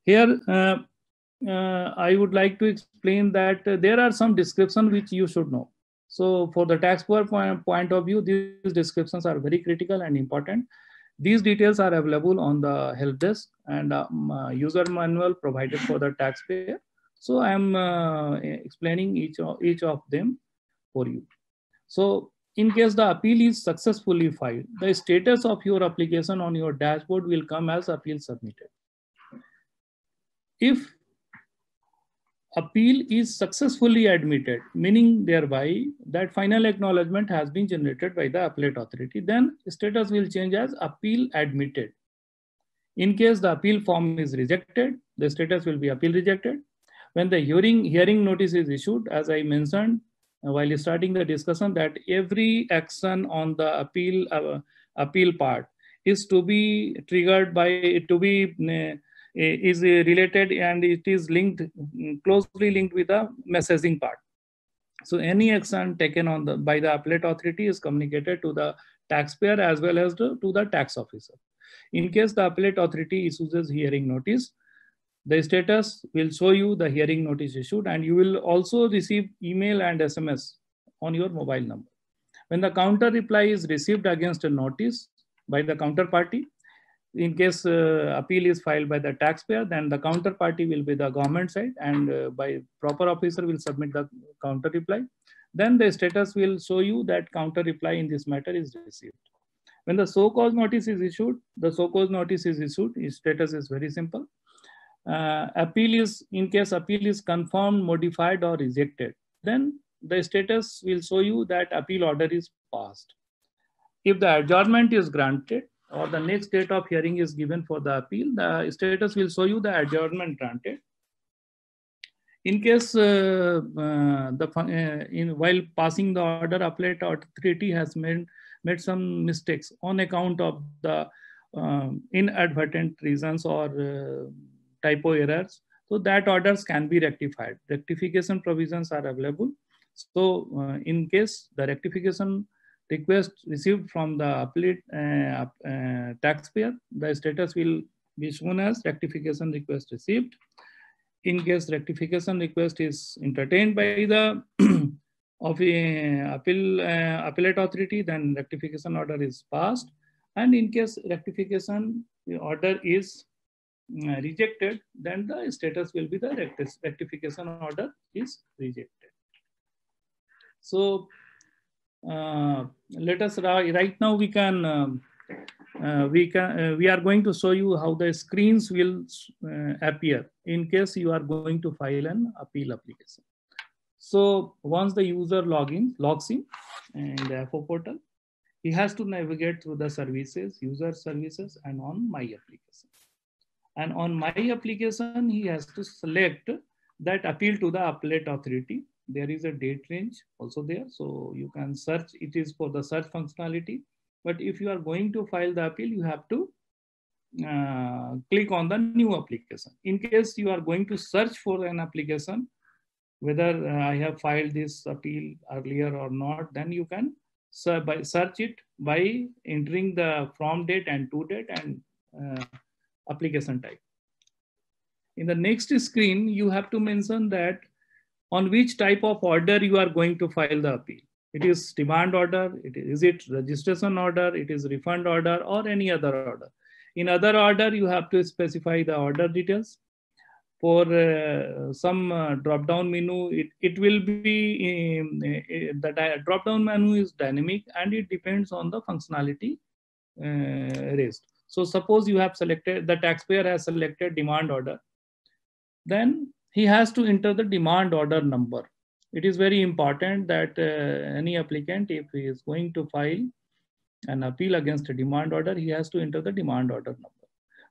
Here, I would like to explain that there are some descriptions which you should know. So for the taxpayer point of view, these descriptions are very critical and important. These details are available on the help desk and user manual provided for the taxpayer. So I am explaining each of them for you. So in case the appeal is successfully filed, the status of your application on your dashboard will come as appeal submitted. If appeal is successfully admitted, meaning thereby that final acknowledgement has been generated by the appellate authority, then status will change as appeal admitted. In case the appeal form is rejected, the status will be appeal rejected. When the hearing notice is issued, as I mentioned while starting the discussion, that every action on the appeal part is to be triggered by, to be is related, and it is linked, closely linked with the messaging part. So any action taken on by the appellate authority is communicated to the taxpayer as well as to the tax officer. In case the appellate authority issues hearing notice, the status will show you the hearing notice issued, and you will also receive email and SMS on your mobile number. When the counter reply is received against a notice by the counterparty, in case appeal is filed by the taxpayer, then the counterparty will be the government side, and by proper officer will submit the counter reply. Then the status will show you that counter reply in this matter is received. When the so cause notice is issued, its status is very simple. Appeal is, in case appeal is confirmed, modified or rejected, then the status will show you that appeal order is passed. If the adjournment is granted or the next date of hearing is given for the appeal, the status will show you the adjournment granted. In case while passing the order, appellate authority has made some mistakes on account of the inadvertent reasons or typo errors, so that orders can be rectified. Rectification provisions are available. So in case the rectification request received from the appellate taxpayer, the status will be shown as rectification request received. In case rectification request is entertained by the appellate authority, then rectification order is passed. And in case rectification order is rejected, then the status will be the rectification order is rejected. So let us right now we can we are going to show you how the screens will appear in case you are going to file an appeal application. So once the user logs in the FO portal, he has to navigate through the services, user services, and on my application. And on my application, he has to select that appeal to the appellate authority. There is a date range also there, so you can search. It is for the search functionality. But if you are going to file the appeal, you have to click on the new application. In case you are going to search for an application, whether I have filed this appeal earlier or not, then you can search it by entering the from date and to date and application type. In the next screen, you have to mention that on which type of order you are going to file the appeal. It is demand order, is it registration order, it is refund order, or any other order. In other order, you have to specify the order details. For some drop-down menu, it will be, the drop-down menu is dynamic and it depends on the functionality raised. So suppose you have selected, the taxpayer has selected demand order, then he has to enter the demand order number. It is very important that any applicant, if he is going to file an appeal against a demand order, he has to enter the demand order number.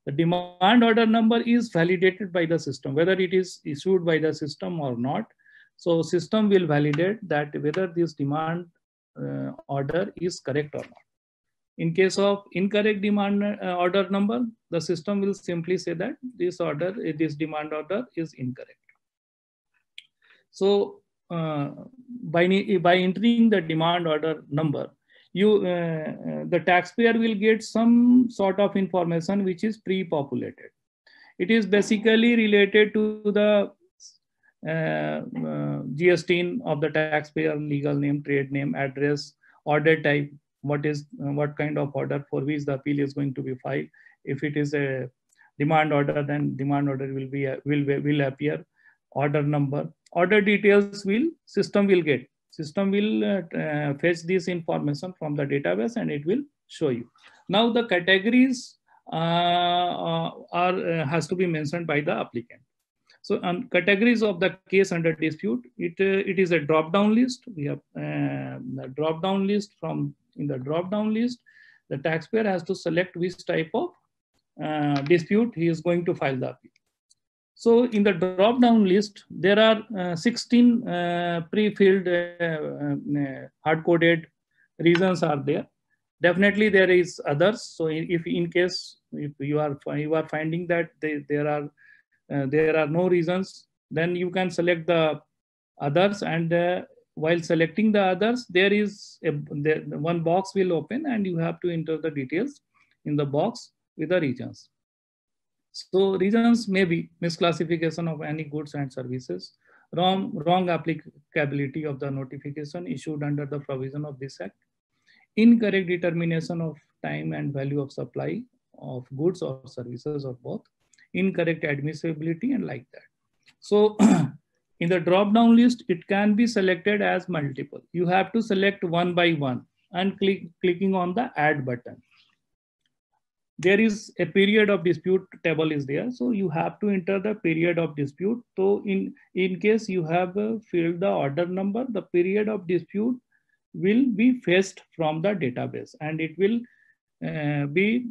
The demand order number is validated by the system, whether it is issued by the system or not. So system will validate that whether this demand order is correct or not. In case of incorrect demand order number, the system will simply say that this demand order is incorrect. So by entering the demand order number, the taxpayer will get some sort of information which is pre-populated. It is basically related to the GST of the taxpayer, legal name, trade name, address, order type, what kind of order for which the appeal is going to be filed. If it is a demand order, then demand order will appear. Order number, order details system will get. System will fetch this information from the database and it will show you. Now the categories has to be mentioned by the applicant. So categories of the case under dispute, it is a drop-down list. We have the drop-down list. In the drop-down list, the taxpayer has to select which type of dispute he is going to file the appeal. So in the drop-down list, there are 16 pre-filled hard-coded reasons are there. Definitely there is others. So if in case if you are finding that there are no reasons, then you can select the others, and while selecting the others, there is one box will open and you have to enter the details in the box with the reasons. So reasons may be misclassification of any goods and services, wrong applicability of the notification issued under the provision of this act, incorrect determination of time and value of supply of goods or services or both, incorrect admissibility and like that. So in the drop-down list, it can be selected as multiple. You have to select one by one and clicking on the add button. There is a period of dispute table is there. So you have to enter the period of dispute. So in case you have filled the order number, the period of dispute will be fetched from the database and it will be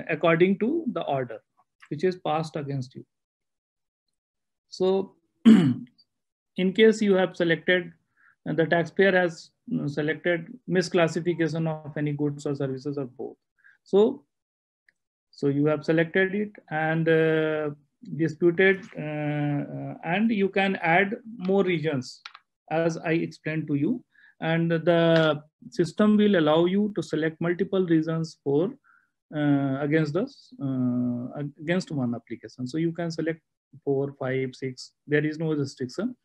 according to the order which is passed against you. So in case you have selected, the taxpayer has selected misclassification of any goods or services or both. So you have selected it and disputed, and you can add more regions as I explained to you. And the system will allow you to select multiple reasons for against one application. So you can select 4, 5, 6. There is no restriction.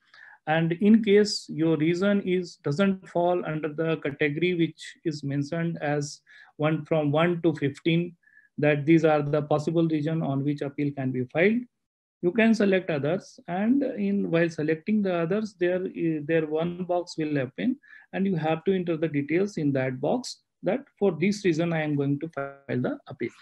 And in case your reason doesn't fall under the category which is mentioned as from 1 to 15, that these are the possible reason on which appeal can be filed, you can select others. And while selecting the others, there one box will open and you have to enter the details in that box that for this reason I am going to file the appeal.